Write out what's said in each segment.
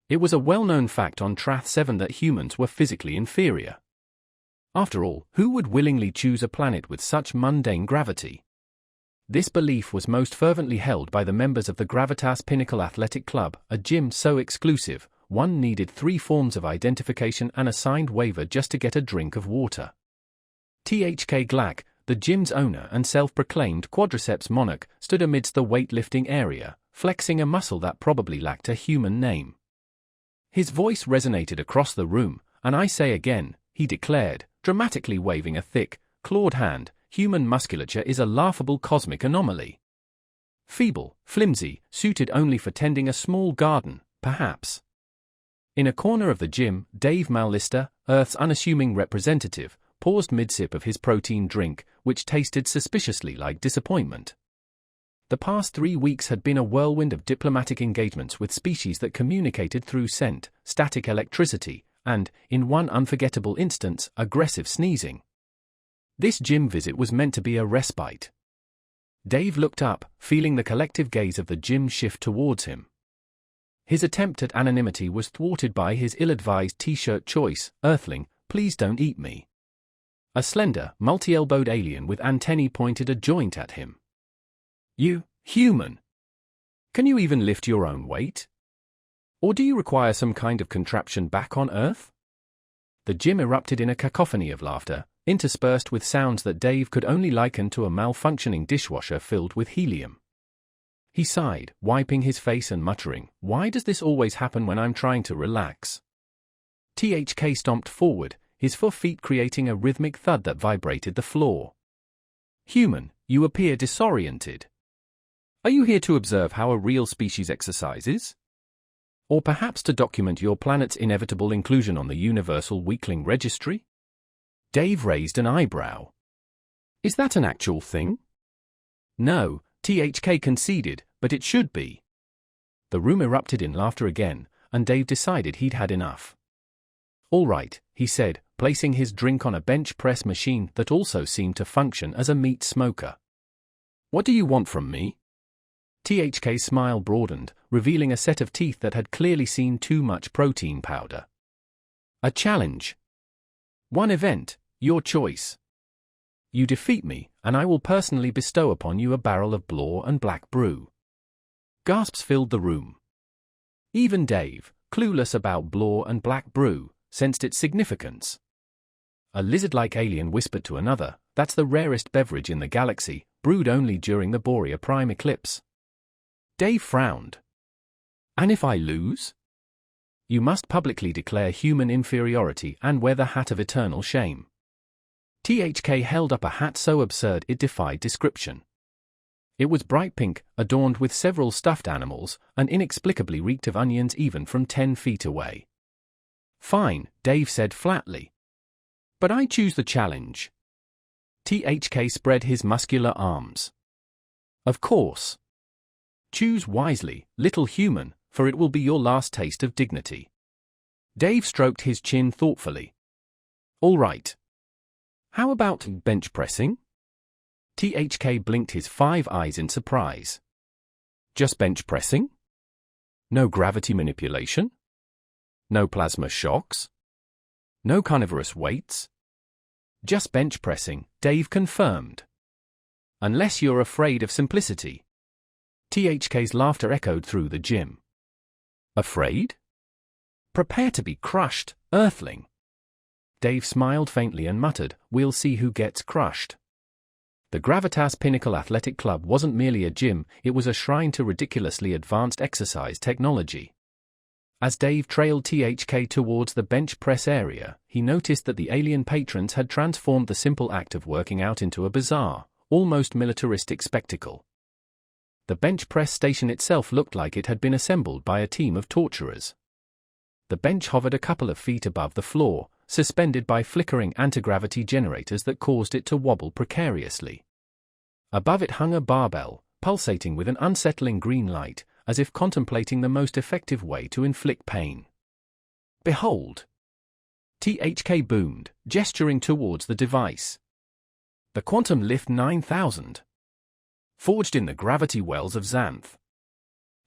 It was a well-known fact on Trath 7 that humans were physically inferior. After all, who would willingly choose a planet with such mundane gravity? This belief was most fervently held by the members of the Gravitas Pinnacle Athletic Club, a gym so exclusive, one needed 3 forms of identification and a signed waiver just to get a drink of water. THK Glack, the gym's owner and self-proclaimed quadriceps monarch, stood amidst the weightlifting area, flexing a muscle that probably lacked a human name. His voice resonated across the room, and I say again, he declared, dramatically waving a thick, clawed hand, human musculature is a laughable cosmic anomaly. Feeble, flimsy, suited only for tending a small garden, perhaps. In a corner of the gym, Dave Mallister, Earth's unassuming representative, paused mid-sip of his protein drink, which tasted suspiciously like disappointment. The past 3 weeks had been a whirlwind of diplomatic engagements with species that communicated through scent, static electricity, and, in one unforgettable instance, aggressive sneezing. This gym visit was meant to be a respite. Dave looked up, feeling the collective gaze of the gym shift towards him. His attempt at anonymity was thwarted by his ill-advised t-shirt choice, Earthling, please don't eat me. A slender, multi-elbowed alien with antennae pointed a joint at him. You, human! Can you even lift your own weight? Or do you require some kind of contraption back on Earth? The gym erupted in a cacophony of laughter, interspersed with sounds that Dave could only liken to a malfunctioning dishwasher filled with helium. He sighed, wiping his face and muttering, "Why does this always happen when I'm trying to relax?" THK stomped forward, his feet creating a rhythmic thud that vibrated the floor. "Human, you appear disoriented. Are you here to observe how a real species exercises? Or perhaps to document your planet's inevitable inclusion on the Universal Weakling Registry?" Dave raised an eyebrow. "Is that an actual thing?" "No," THK conceded, "but it should be." The room erupted in laughter again, and Dave decided he'd had enough. "All right," he said, placing his drink on a bench press machine that also seemed to function as a meat smoker. "What do you want from me?" THK's smile broadened, revealing a set of teeth that had clearly seen too much protein powder. "A challenge. One event, your choice. You defeat me, and I will personally bestow upon you a barrel of Blore and Black Brew." Gasps filled the room. Even Dave, clueless about Blore and Black Brew, sensed its significance. A lizard-like alien whispered to another, "That's the rarest beverage in the galaxy, brewed only during the Borea Prime eclipse." Dave frowned. "And if I lose?" "You must publicly declare human inferiority and wear the hat of eternal shame." THK held up a hat so absurd it defied description. It was bright pink, adorned with several stuffed animals, and inexplicably reeked of onions even from 10 feet away. "Fine," Dave said flatly. "But I choose the challenge." THK spread his muscular arms. "Of course. Choose wisely, little human, for it will be your last taste of dignity." Dave stroked his chin thoughtfully. "All right. How about bench pressing?" THK blinked his 5 eyes in surprise. "Just bench pressing? No gravity manipulation? No plasma shocks? No carnivorous weights?" "Just bench pressing," Dave confirmed. "Unless you're afraid of simplicity." THK's laughter echoed through the gym. "Afraid? Prepare to be crushed, Earthling." Dave smiled faintly and muttered, "We'll see who gets crushed." The Gravitas Pinnacle Athletic Club wasn't merely a gym, it was a shrine to ridiculously advanced exercise technology. As Dave trailed THK towards the bench press area, he noticed that the alien patrons had transformed the simple act of working out into a bizarre, almost militaristic spectacle. The bench press station itself looked like it had been assembled by a team of torturers. The bench hovered a couple of feet above the floor, suspended by flickering anti-gravity generators that caused it to wobble precariously. Above it hung a barbell, pulsating with an unsettling green light, as if contemplating the most effective way to inflict pain. "Behold!" THK boomed, gesturing towards the device. "The Quantum Lift 9000. Forged in the gravity wells of Xanth.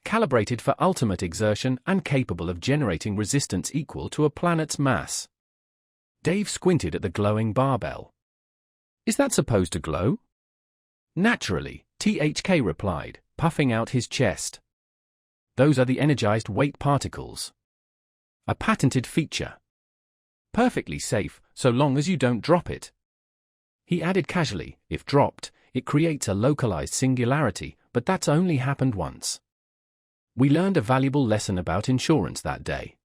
calibrated for ultimate exertion and capable of generating resistance equal to a planet's mass. Dave squinted at the glowing barbell. Is that supposed to glow? Naturally, THK replied, puffing out his chest. Those are the energized weight particles. A patented feature. Perfectly safe, so long as you don't drop it. He added casually, if dropped, it creates a localized singularity, but that's only happened once. We learned a valuable lesson about insurance that day.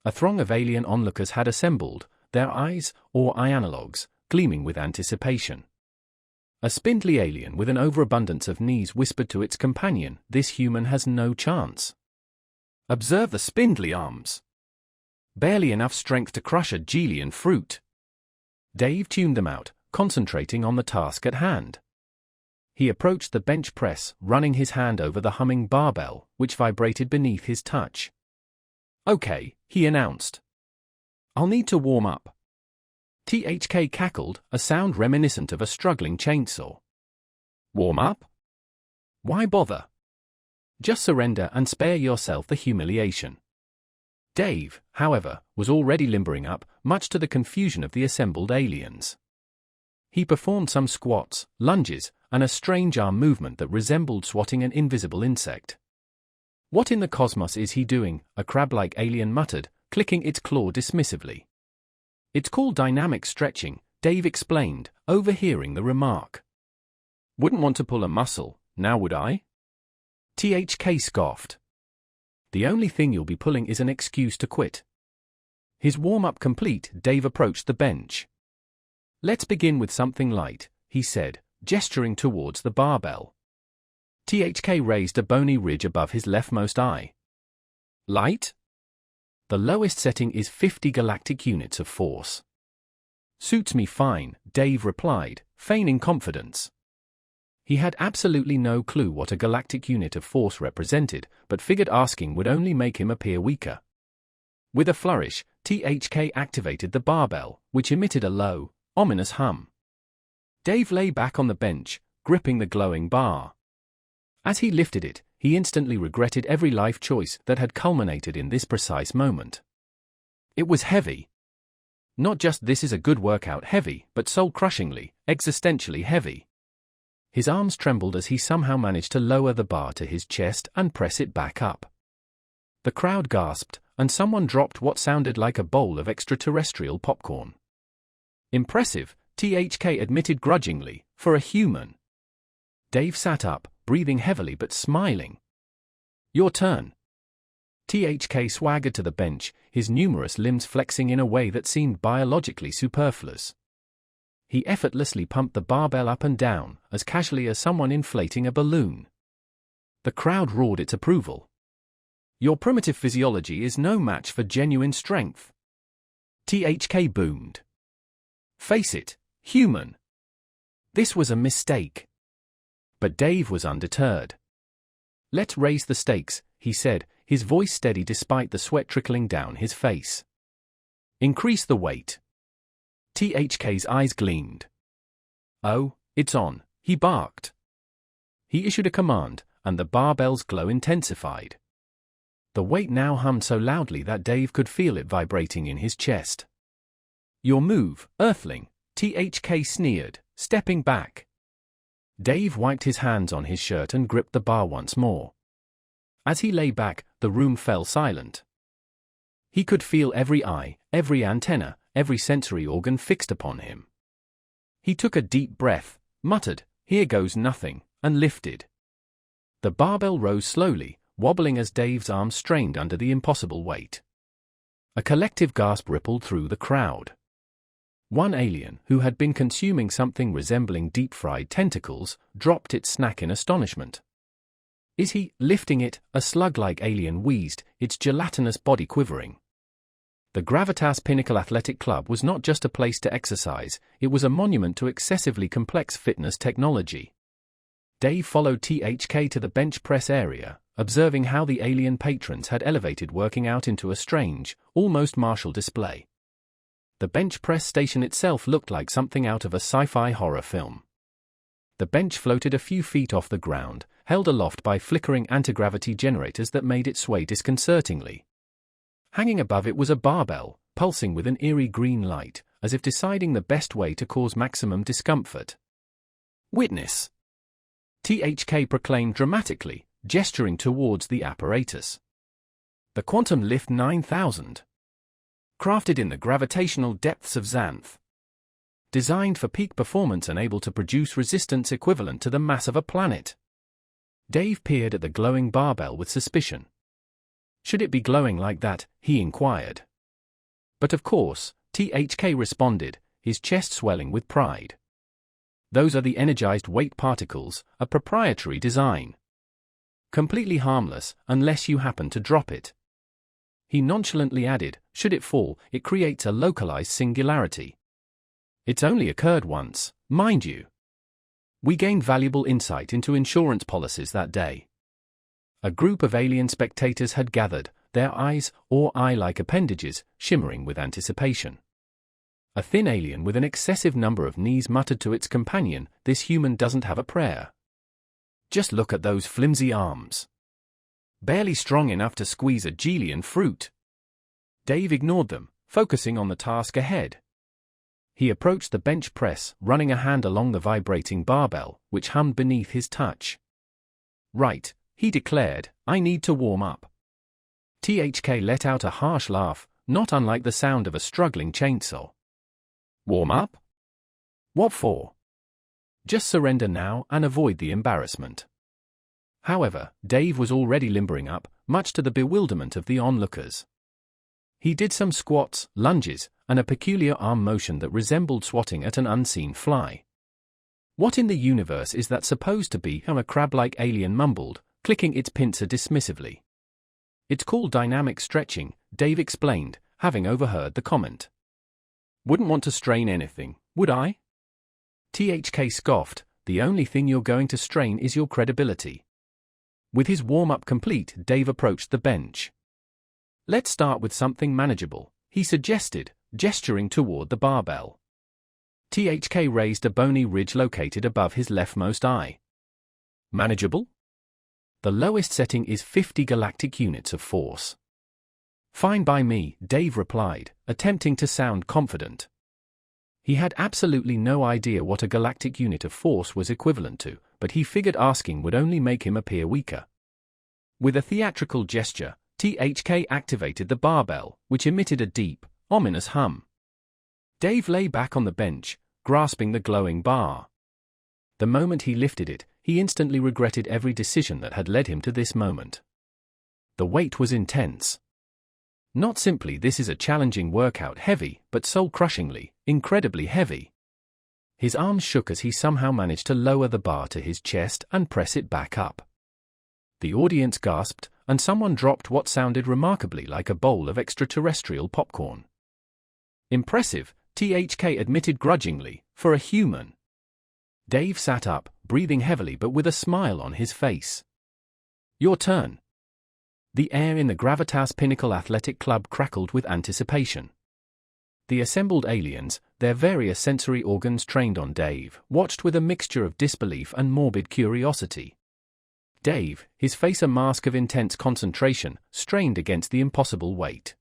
A throng of alien onlookers had assembled, their eyes, or eye analogues, gleaming with anticipation. A spindly alien with an overabundance of knees whispered to its companion, "This human has no chance. Observe the spindly arms. Barely enough strength to crush a Geelian fruit." Dave tuned them out, concentrating on the task at hand. He approached the bench press, running his hand over the humming barbell, which vibrated beneath his touch. "Okay," he announced. "I'll need to warm up." THK cackled, a sound reminiscent of a struggling chainsaw. "Warm up? Why bother? Just surrender and spare yourself the humiliation." Dave, however, was already limbering up, much to the confusion of the assembled aliens. He performed some squats, lunges, and a strange arm movement that resembled swatting an invisible insect. "What in the cosmos is he doing?" a crab-like alien muttered, clicking its claw dismissively. "It's called dynamic stretching," Dave explained, overhearing the remark. "Wouldn't want to pull a muscle, now would I?" THK scoffed. "The only thing you'll be pulling is an excuse to quit." His warm-up complete, Dave approached the bench. "Let's begin with something light," he said, gesturing towards the barbell. THK raised a bony ridge above his leftmost eye. "Light? The lowest setting is 50 galactic units of force." "Suits me fine," Dave replied, feigning confidence. He had absolutely no clue what a galactic unit of force represented, but figured asking would only make him appear weaker. With a flourish, THK activated the barbell, which emitted a low, ominous hum. Dave lay back on the bench, gripping the glowing bar. As he lifted it, he instantly regretted every life choice that had culminated in this precise moment. It was heavy. Not just "this is a good workout" heavy, but soul-crushingly, existentially heavy. His arms trembled as he somehow managed to lower the bar to his chest and press it back up. The crowd gasped, and someone dropped what sounded like a bowl of extraterrestrial popcorn. "Impressive," THK admitted grudgingly, "for a human." Dave sat up, breathing heavily but smiling. "Your turn." THK swaggered to the bench, his numerous limbs flexing in a way that seemed biologically superfluous. He effortlessly pumped the barbell up and down, as casually as someone inflating a balloon. The crowd roared its approval. "Your primitive physiology is no match for genuine strength." THK boomed. "Face it, human. This was a mistake." But Dave was undeterred. "Let's raise the stakes," he said, his voice steady despite the sweat trickling down his face. "Increase the weight." THK's eyes gleamed. "Oh, it's on," he barked. He issued a command, and the barbell's glow intensified. The weight now hummed so loudly that Dave could feel it vibrating in his chest. "Your move, Earthling," THK sneered, stepping back. Dave wiped his hands on his shirt and gripped the bar once more. As he lay back, the room fell silent. He could feel every eye, every antenna, every sensory organ fixed upon him. He took a deep breath, muttered, "Here goes nothing," and lifted. The barbell rose slowly, wobbling as Dave's arms strained under the impossible weight. A collective gasp rippled through the crowd. One alien, who had been consuming something resembling deep-fried tentacles, dropped its snack in astonishment. "Is he lifting it?" a slug-like alien wheezed, its gelatinous body quivering. The Gravitas Pinnacle Athletic Club was not just a place to exercise, it was a monument to excessively complex fitness technology. Dave followed THK to the bench press area, observing how the alien patrons had elevated working out into a strange, almost martial display. The bench press station itself looked like something out of a sci-fi horror film. The bench floated a few feet off the ground, held aloft by flickering anti-gravity generators that made it sway disconcertingly. Hanging above it was a barbell, pulsing with an eerie green light, as if deciding the best way to cause maximum discomfort. "Witness!" THK proclaimed dramatically, gesturing towards the apparatus. "The Quantum Lift 9000. Crafted in the gravitational depths of Xanth. Designed for peak performance and able to produce resistance equivalent to the mass of a planet." Dave peered at the glowing barbell with suspicion. Should it be glowing like that, he inquired. But of course, THK responded, his chest swelling with pride. "Those are the energized weight particles, a proprietary design. Completely harmless, unless you happen to drop it." He nonchalantly added, "Should it fall, it creates a localized singularity. It's only occurred once, mind you." We gained valuable insight into insurance policies that day. A group of alien spectators had gathered, their eyes, or eye-like appendages, shimmering with anticipation. A thin alien with an excessive number of knees muttered to its companion, "This human doesn't have a prayer. Just look at those flimsy arms. Barely strong enough to squeeze a Geelian fruit." Dave ignored them, focusing on the task ahead. He approached the bench press, running a hand along the vibrating barbell, which hummed beneath his touch. "Right," he declared, "I need to warm up." THK let out a harsh laugh, not unlike the sound of a struggling chainsaw. "Warm up? What for? Just surrender now and avoid the embarrassment." However, Dave was already limbering up, much to the bewilderment of the onlookers. He did some squats, lunges, and a peculiar arm motion that resembled swatting at an unseen fly. "What in the universe is that supposed to be?" a crab-like alien mumbled, clicking its pincer dismissively. "It's called dynamic stretching," Dave explained, having overheard the comment. "Wouldn't want to strain anything, would I?" THK scoffed, "The only thing you're going to strain is your credibility." With his warm-up complete, Dave approached the bench. "Let's start with something manageable," he suggested, gesturing toward the barbell. THK raised a bony ridge located above his leftmost eye. "Manageable? The lowest setting is 50 galactic units of force." "Fine by me," Dave replied, attempting to sound confident. He had absolutely no idea what a galactic unit of force was equivalent to, but he figured asking would only make him appear weaker. With a theatrical gesture, THK activated the barbell, which emitted a deep, ominous hum. Dave lay back on the bench, grasping the glowing bar. The moment he lifted it, he instantly regretted every decision that had led him to this moment. The weight was intense. Not simply this is a challenging workout heavy, but soul-crushingly, incredibly heavy. His arms shook as he somehow managed to lower the bar to his chest and press it back up. The audience gasped, and someone dropped what sounded remarkably like a bowl of extraterrestrial popcorn. "Impressive," THK admitted grudgingly, "for a human." Dave sat up, breathing heavily but with a smile on his face. "Your turn." The air in the Gravitas Pinnacle Athletic Club crackled with anticipation. The assembled aliens, their various sensory organs trained on Dave, watched with a mixture of disbelief and morbid curiosity. Dave, his face a mask of intense concentration, strained against the impossible weight.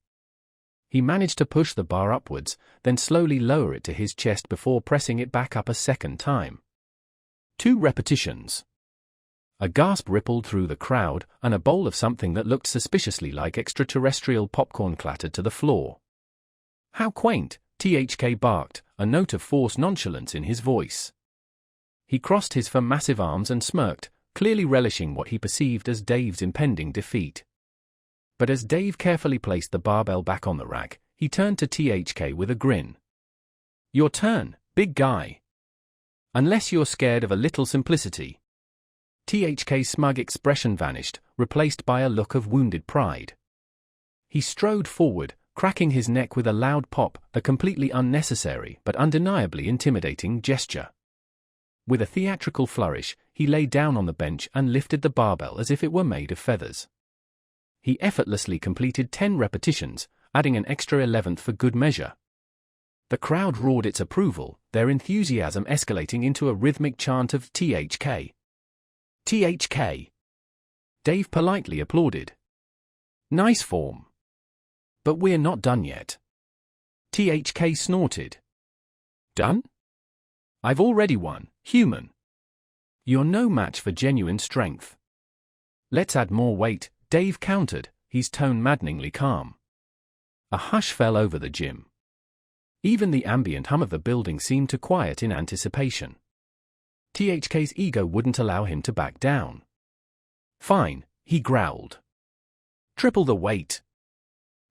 He managed to push the bar upwards, then slowly lower it to his chest before pressing it back up a second time. 2 repetitions. A gasp rippled through the crowd, and a bowl of something that looked suspiciously like extraterrestrial popcorn clattered to the floor. "How quaint," THK barked, a note of forced nonchalance in his voice. He crossed his massive arms and smirked, clearly relishing what he perceived as Dave's impending defeat. But as Dave carefully placed the barbell back on the rack, he turned to THK with a grin. "Your turn, big guy. Unless you're scared of a little simplicity." THK's smug expression vanished, replaced by a look of wounded pride. He strode forward, cracking his neck with a loud pop, a completely unnecessary but undeniably intimidating gesture. With a theatrical flourish, he lay down on the bench and lifted the barbell as if it were made of feathers. He effortlessly completed 10 repetitions, adding an extra 11th for good measure. The crowd roared its approval, their enthusiasm escalating into a rhythmic chant of THK. THK. Dave politely applauded. Nice form. But we're not done yet. THK snorted. Done? I've already won, human. You're no match for genuine strength. Let's add more weight, Dave countered, his tone maddeningly calm. A hush fell over the gym. Even the ambient hum of the building seemed to quiet in anticipation. THK's ego wouldn't allow him to back down. Fine, he growled. Triple the weight.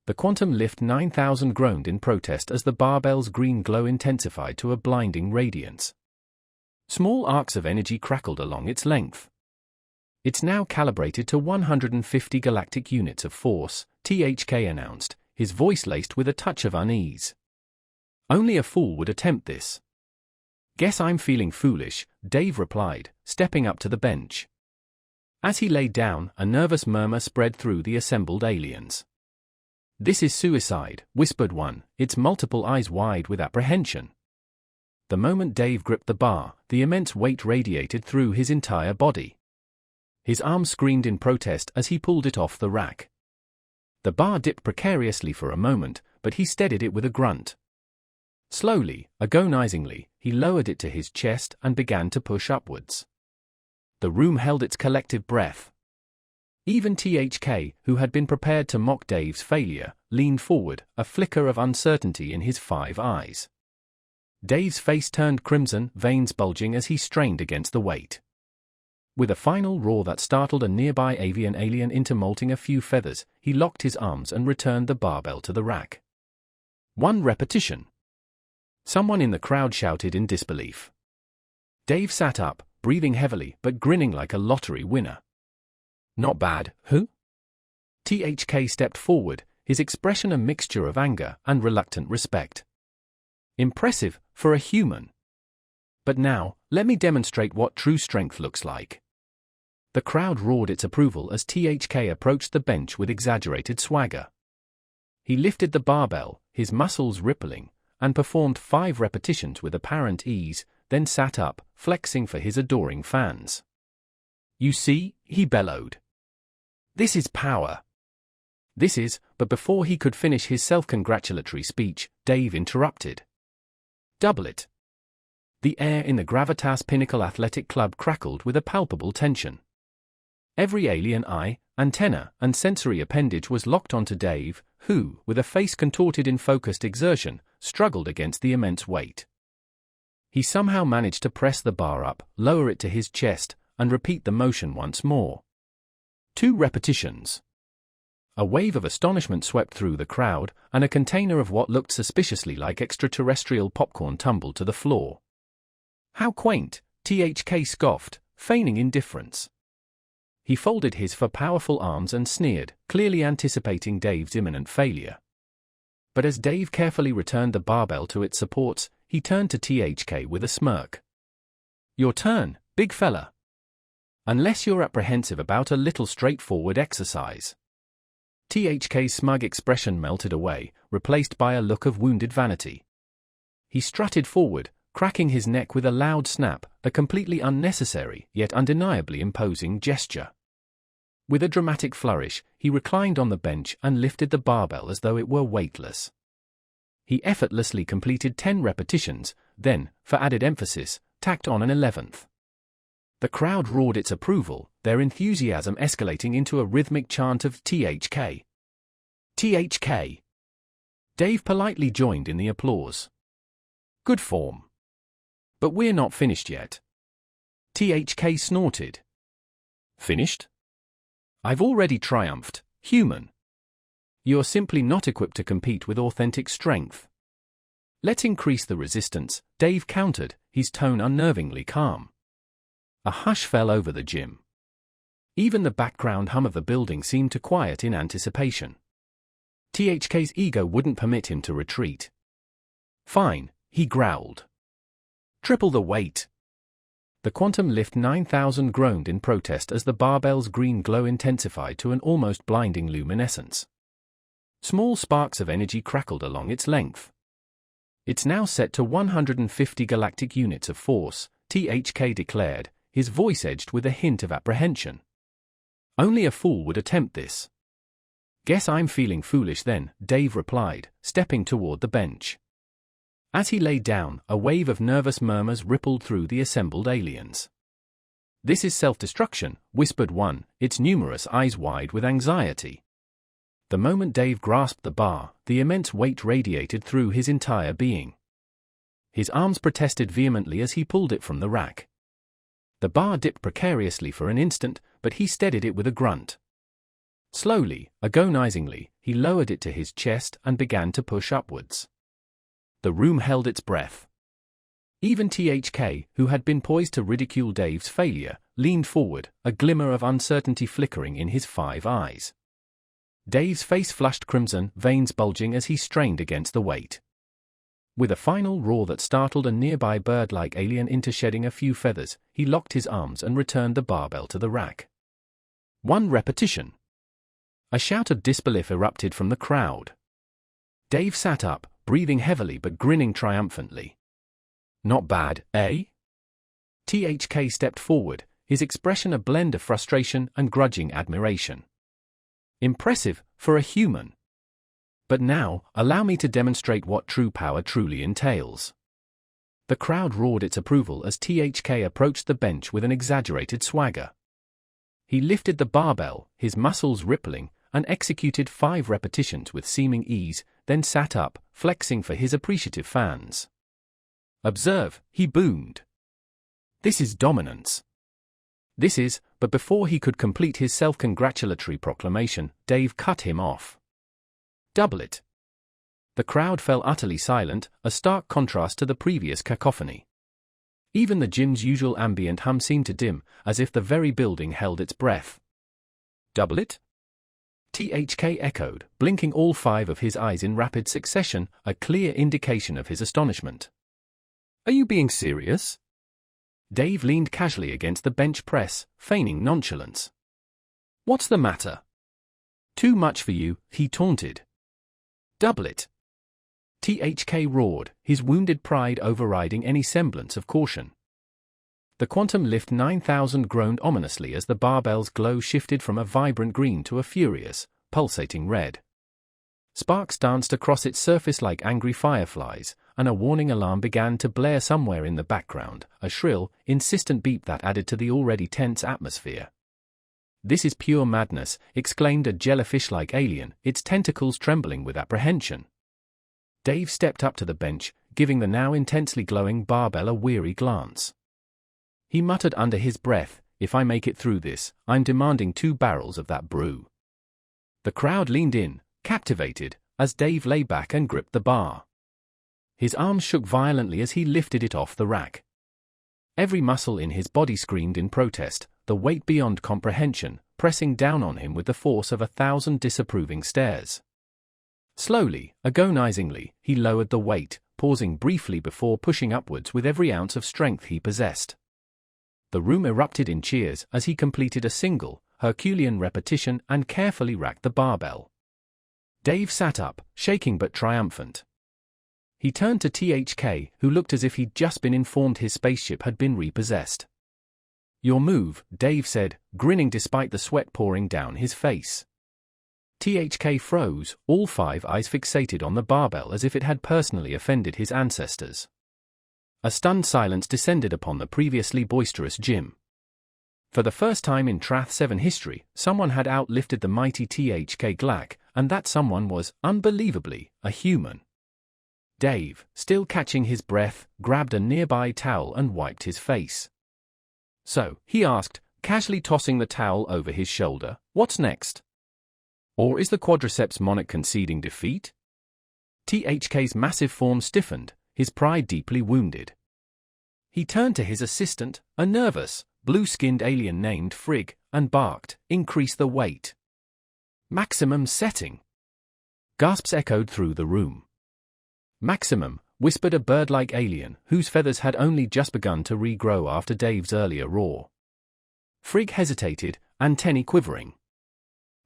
The Quantum Lift 9000 groaned in protest as the barbell's green glow intensified to a blinding radiance. Small arcs of energy crackled along its length. It's now calibrated to 150 galactic units of force, THK announced, his voice laced with a touch of unease. Only a fool would attempt this. Guess I'm feeling foolish, Dave replied, stepping up to the bench. As he lay down, a nervous murmur spread through the assembled aliens. This is suicide, whispered one, its multiple eyes wide with apprehension. The moment Dave gripped the bar, the immense weight radiated through his entire body. His arm screamed in protest as he pulled it off the rack. The bar dipped precariously for a moment, but he steadied it with a grunt. Slowly, agonizingly, he lowered it to his chest and began to push upwards. The room held its collective breath. Even THK, who had been prepared to mock Dave's failure, leaned forward, a flicker of uncertainty in his 5 eyes. Dave's face turned crimson, veins bulging as he strained against the weight. With a final roar that startled a nearby avian alien into molting a few feathers, he locked his arms and returned the barbell to the rack. 1 repetition. Someone in the crowd shouted in disbelief. Dave sat up, breathing heavily but grinning like a lottery winner. Not bad, who? THK stepped forward, his expression a mixture of anger and reluctant respect. Impressive, for a human. But now, let me demonstrate what true strength looks like. The crowd roared its approval as THK approached the bench with exaggerated swagger. He lifted the barbell, his muscles rippling, and performed 5 repetitions with apparent ease, then sat up, flexing for his adoring fans. You see, he bellowed. This is power. This is, but before he could finish his self-congratulatory speech, Dave interrupted. Double it. The air in the Gravitas Pinnacle Athletic Club crackled with a palpable tension. Every alien eye, antenna, and sensory appendage was locked onto Dave, who, with a face contorted in focused exertion, struggled against the immense weight. He somehow managed to press the bar up, lower it to his chest, and repeat the motion once more. 2 repetitions. A wave of astonishment swept through the crowd, and a container of what looked suspiciously like extraterrestrial popcorn tumbled to the floor. How quaint, THK scoffed, feigning indifference. He folded his powerful arms and sneered, clearly anticipating Dave's imminent failure. But as Dave carefully returned the barbell to its supports, he turned to THK with a smirk. Your turn, big fella. Unless you're apprehensive about a little straightforward exercise. THK's smug expression melted away, replaced by a look of wounded vanity. He strutted forward, cracking his neck with a loud snap, a completely unnecessary, yet undeniably imposing gesture. With a dramatic flourish, he reclined on the bench and lifted the barbell as though it were weightless. He effortlessly completed 10 repetitions, then, for added emphasis, tacked on an 11th. The crowd roared its approval, their enthusiasm escalating into a rhythmic chant of THK. THK. Dave politely joined in the applause. Good form. But we're not finished yet. THK snorted. Finished? I've already triumphed, human. You're simply not equipped to compete with authentic strength. Let's increase the resistance, Dave countered, his tone unnervingly calm. A hush fell over the gym. Even the background hum of the building seemed to quiet in anticipation. THK's ego wouldn't permit him to retreat. Fine, he growled. Triple the weight. The Quantum Lift 9000 groaned in protest as the barbell's green glow intensified to an almost blinding luminescence. Small sparks of energy crackled along its length. It's now set to 150 galactic units of force, THK declared, his voice edged with a hint of apprehension. Only a fool would attempt this. Guess I'm feeling foolish then, Dave replied, stepping toward the bench. As he lay down, a wave of nervous murmurs rippled through the assembled aliens. This is self-destruction, whispered one, its numerous eyes wide with anxiety. The moment Dave grasped the bar, the immense weight radiated through his entire being. His arms protested vehemently as he pulled it from the rack. The bar dipped precariously for an instant, but he steadied it with a grunt. Slowly, agonizingly, he lowered it to his chest and began to push upwards. The room held its breath. Even THK, who had been poised to ridicule Dave's failure, leaned forward, a glimmer of uncertainty flickering in his 5 eyes. Dave's face flushed crimson, veins bulging as he strained against the weight. With a final roar that startled a nearby bird-like alien into shedding a few feathers, he locked his arms and returned the barbell to the rack. 1 repetition. A shout of disbelief erupted from the crowd. Dave sat up, breathing heavily but grinning triumphantly. Not bad, eh? THK stepped forward, his expression a blend of frustration and grudging admiration. Impressive, for a human. But now, allow me to demonstrate what true power truly entails. The crowd roared its approval as THK approached the bench with an exaggerated swagger. He lifted the barbell, his muscles rippling, and executed 5 repetitions with seeming ease, then sat up, flexing for his appreciative fans. Observe, he boomed. This is dominance. This is, but before he could complete his self-congratulatory proclamation, Dave cut him off. Double it. The crowd fell utterly silent, a stark contrast to the previous cacophony. Even the gym's usual ambient hum seemed to dim, as if the very building held its breath. Double it? THK echoed, blinking all 5 of his eyes in rapid succession, a clear indication of his astonishment. Are you being serious? Dave leaned casually against the bench press, feigning nonchalance. What's the matter? Too much for you, he taunted. Double it. THK roared, his wounded pride overriding any semblance of caution. The Quantum Lift 9000 groaned ominously as the barbell's glow shifted from a vibrant green to a furious, pulsating red. Sparks danced across its surface like angry fireflies, and a warning alarm began to blare somewhere in the background, a shrill, insistent beep that added to the already tense atmosphere. This is pure madness, exclaimed a jellyfish-like alien, its tentacles trembling with apprehension. Dave stepped up to the bench, giving the now intensely glowing barbell a weary glance. He muttered under his breath, if I make it through this, I'm demanding 2 barrels of that brew. The crowd leaned in, captivated, as Dave lay back and gripped the bar. His arms shook violently as he lifted it off the rack. Every muscle in his body screamed in protest, the weight beyond comprehension, pressing down on him with the force of 1,000 disapproving stares. Slowly, agonizingly, he lowered the weight, pausing briefly before pushing upwards with every ounce of strength he possessed. The room erupted in cheers as he completed a single, Herculean repetition and carefully racked the barbell. Dave sat up, shaking but triumphant. He turned to THK, who looked as if he'd just been informed his spaceship had been repossessed. Your move, Dave said, grinning despite the sweat pouring down his face. THK froze, all 5 eyes fixated on the barbell as if it had personally offended his ancestors. A stunned silence descended upon the previously boisterous gym. For the first time in Trath 7 history, someone had outlifted the mighty THK Glac, and that someone was, unbelievably, a human. Dave, still catching his breath, grabbed a nearby towel and wiped his face. So, he asked, casually tossing the towel over his shoulder, what's next? Or is the quadriceps monarch conceding defeat? THK's massive form stiffened, his pride deeply wounded. He turned to his assistant, a nervous, blue-skinned alien named Frigg, and barked, increase the weight. Maximum setting. Gasps echoed through the room. Maximum, whispered a bird-like alien, whose feathers had only just begun to regrow after Dave's earlier roar. Frigg hesitated, antennae quivering.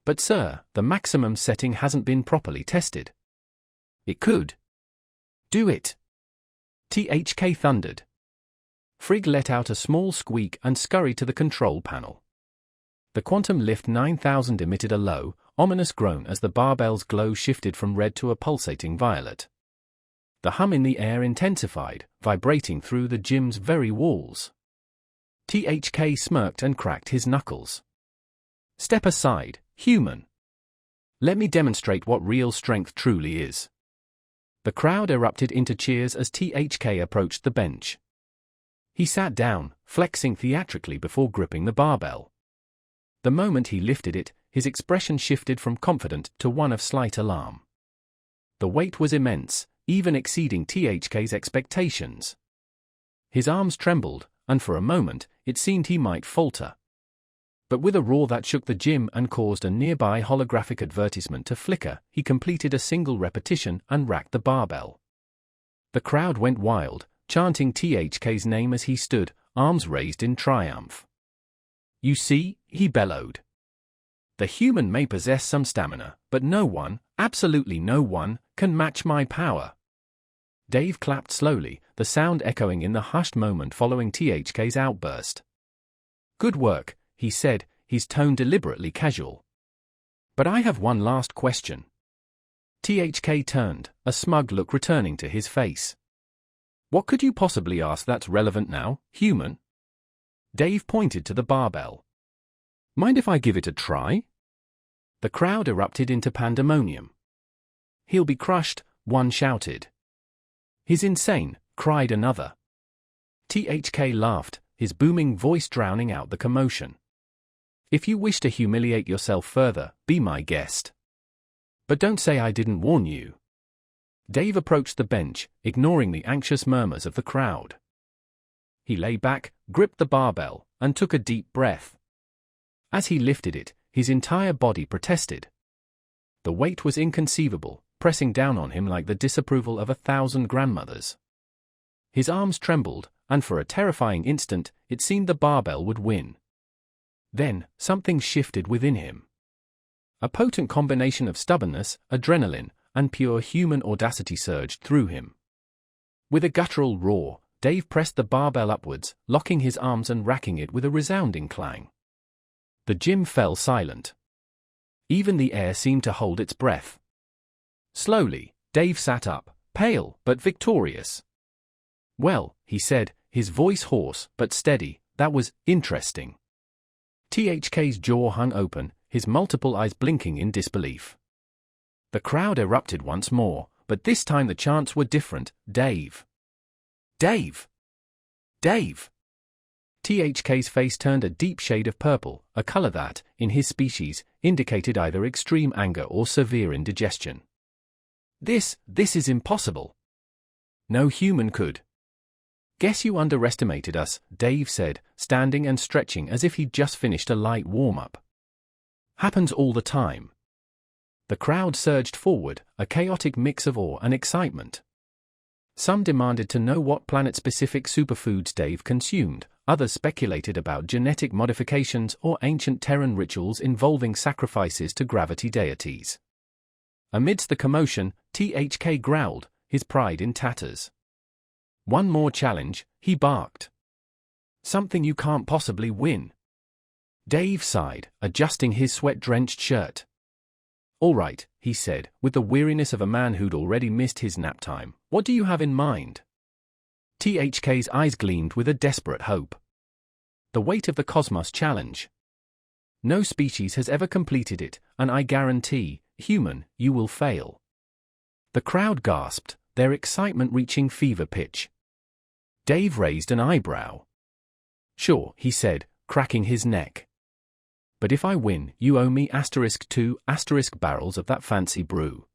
But sir, the maximum setting hasn't been properly tested. It could. Do it. THK thundered. Frigg let out a small squeak and scurried to the control panel. The Quantum Lift 9000 emitted a low, ominous groan as the barbell's glow shifted from red to a pulsating violet. The hum in the air intensified, vibrating through the gym's very walls. THK smirked and cracked his knuckles. "Step aside, human. Let me demonstrate what real strength truly is." The crowd erupted into cheers as THK approached the bench. He sat down, flexing theatrically before gripping the barbell. The moment he lifted it, his expression shifted from confident to one of slight alarm. The weight was immense, even exceeding THK's expectations. His arms trembled, and for a moment, it seemed he might falter. But with a roar that shook the gym and caused a nearby holographic advertisement to flicker, he completed a single repetition and racked the barbell. The crowd went wild, chanting THK's name as he stood, arms raised in triumph. "You see," he bellowed. "The human may possess some stamina, but no one, absolutely no one, can match my power." Dave clapped slowly, the sound echoing in the hushed moment following THK's outburst. "Good work," he said, his tone deliberately casual. "But I have one last question." THK turned, a smug look returning to his face. "What could you possibly ask that's relevant now, human?" Dave pointed to the barbell. "Mind if I give it a try?" The crowd erupted into pandemonium. "He'll be crushed," one shouted. "He's insane," cried another. THK laughed, his booming voice drowning out the commotion. "If you wish to humiliate yourself further, be my guest. But don't say I didn't warn you." Dave approached the bench, ignoring the anxious murmurs of the crowd. He lay back, gripped the barbell, and took a deep breath. As he lifted it, his entire body protested. The weight was inconceivable, pressing down on him like the disapproval of 1,000 grandmothers. His arms trembled, and for a terrifying instant, it seemed the barbell would win. Then, something shifted within him. A potent combination of stubbornness, adrenaline, and pure human audacity surged through him. With a guttural roar, Dave pressed the barbell upwards, locking his arms and racking it with a resounding clang. The gym fell silent. Even the air seemed to hold its breath. Slowly, Dave sat up, pale but victorious. "Well," he said, his voice hoarse but steady, "that was interesting." THK's jaw hung open, his multiple eyes blinking in disbelief. The crowd erupted once more, but this time the chants were different. "Dave! Dave! Dave!" THK's face turned a deep shade of purple, a color that, in his species, indicated either extreme anger or severe indigestion. This is impossible. No human could." "Guess you underestimated us," Dave said, standing and stretching as if he'd just finished a light warm-up. "Happens all the time." The crowd surged forward, a chaotic mix of awe and excitement. Some demanded to know what planet-specific superfoods Dave consumed, others speculated about genetic modifications or ancient Terran rituals involving sacrifices to gravity deities. Amidst the commotion, THK growled, his pride in tatters. "One more challenge," he barked. "Something you can't possibly win." Dave sighed, adjusting his sweat-drenched shirt. "All right," he said, with the weariness of a man who'd already missed his nap time. "What do you have in mind?" THK's eyes gleamed with a desperate hope. "The weight of the cosmos challenge. No species has ever completed it, and I guarantee, human, you will fail." The crowd gasped, their excitement reaching fever pitch. Dave raised an eyebrow. "Sure," he said, cracking his neck. "But if I win, you owe me *2* barrels of that fancy brew."